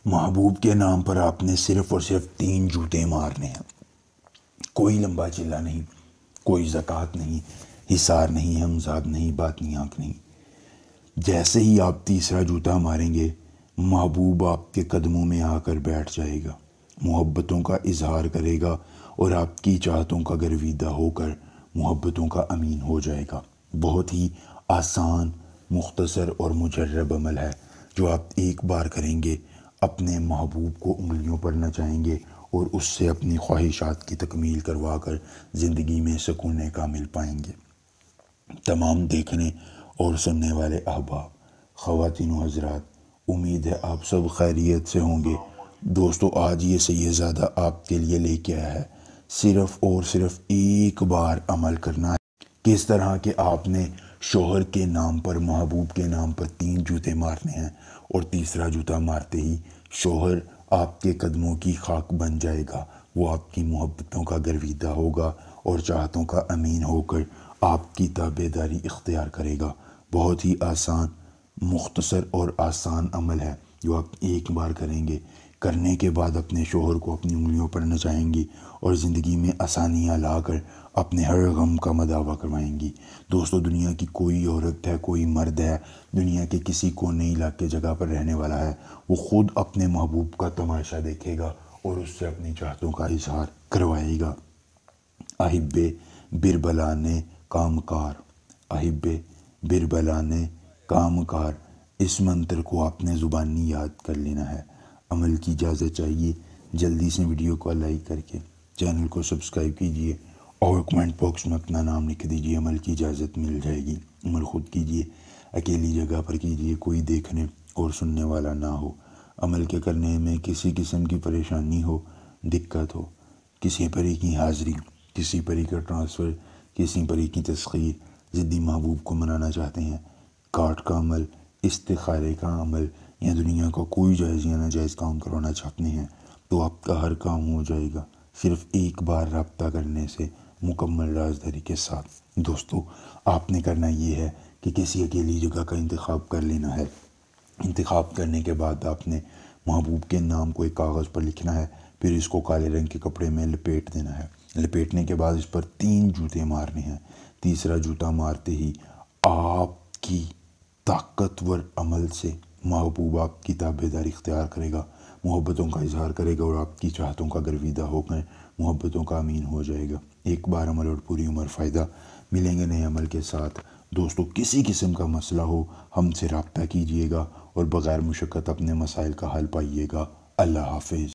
محبوب کے نام پر آپ نے صرف اور صرف 3 جوتے مارنے ہیں۔ کوئی لمبا چلا نہیں، کوئی زکوٰۃ نہیں، حصار نہیں، ہمزاد نہیں، باطنی آنکھ نہیں۔ جیسے ہی آپ تیسرا جوتا ماریں گے، محبوب آپ کے قدموں میں آ کر بیٹھ جائے گا، محبتوں کا اظہار کرے گا اور آپ کی چاہتوں کا گرویدہ ہو کر محبتوں کا امین ہو جائے گا۔ بہت ہی آسان، مختصر اور مجرب عمل ہے جو آپ ایک بار کریں گے، اپنے محبوب کو انگلیوں پر نچائیں گے اور اس سے اپنی خواہشات کی تکمیل کروا کر زندگی میں سکون کامل پائیں گے۔ تمام دیکھنے اور سننے والے احباب، خواتین و حضرات، امید ہے آپ سب خیریت سے ہوں گے۔ دوستو، آج یہ سید زادہ آپ کے لیے لے کے آیا ہے صرف اور صرف ایک بار عمل کرنا ہے۔ کس طرح کہ آپ نے شوہر کے نام پر، محبوب کے نام پر 3 جوتے مارنے ہیں اور تیسرا جوتا مارتے ہی شوہر آپ کے قدموں کی خاک بن جائے گا، وہ آپ کی محبتوں کا گرویدہ ہوگا اور چاہتوں کا امین ہو کر آپ کی تابع داری اختیار کرے گا۔ بہت ہی آسان، مختصر اور آسان عمل ہے جو آپ ایک بار کریں گے، کرنے کے بعد اپنے شوہر کو اپنی انگلیوں پر نچائیں گی اور زندگی میں آسانیاں لا کر اپنے ہر غم کا مداوع کروائیں گی۔ دوستو، دنیا کی کوئی عورت ہے، کوئی مرد ہے، دنیا کے کسی کونے علاقے جگہ پر رہنے والا ہے، وہ خود اپنے محبوب کا تماشا دیکھے گا اور اس سے اپنی چاہتوں کا اظہار کروائے گا۔ احب بربلا نے کام کار، احب بربلا نے کام کار، اس منتر کو آپ نے زبانی یاد کر لینا ہے۔ عمل کی اجازت چاہیے، جلدی سے ویڈیو کو لائک کر کے چینل کو سبسکرائب کیجیے اور کمنٹ باکس میں اپنا نام لکھ دیجیے، عمل کی اجازت مل جائے گی۔ عمل خود کیجیے، اکیلی جگہ پر کیجیے، کوئی دیکھنے اور سننے والا نہ ہو۔ عمل کے کرنے میں کسی قسم کی پریشانی ہو، دقت ہو، کسی پری کی حاضری، کسی پری کا ٹرانسفر، کسی پری کی تسخیر، ضدی محبوب کو منانا چاہتے ہیں، کارڈ کا عمل، استخارے کا عمل، یا دنیا کا کوئی جائز یا ناجائز کام کروانا چاہتے ہیں تو آپ کا ہر کام ہو جائے گا صرف ایک بار رابطہ کرنے سے، مکمل رازداری کے ساتھ۔ دوستو، آپ نے کرنا یہ ہے کہ کسی اکیلی جگہ کا انتخاب کر لینا ہے۔ انتخاب کرنے کے بعد آپ نے محبوب کے نام کو ایک کاغذ پر لکھنا ہے، پھر اس کو کالے رنگ کے کپڑے میں لپیٹ دینا ہے۔ لپیٹنے کے بعد اس پر 3 جوتے مارنے ہیں۔ تیسرا جوتا مارتے ہی آپ کی طاقتور عمل سے محبوب آپ کی تابع داری اختیار کرے گا، محبتوں کا اظہار کرے گا اور آپ کی چاہتوں کا گرویدہ ہو کر محبتوں کا امین ہو جائے گا۔ ایک بار عمل اور پوری عمر فائدہ۔ ملیں گے نئے عمل کے ساتھ۔ دوستو، کسی قسم کا مسئلہ ہو ہم سے رابطہ کیجیے گا اور بغیر مشقت اپنے مسائل کا حل پائیے گا۔ اللہ حافظ۔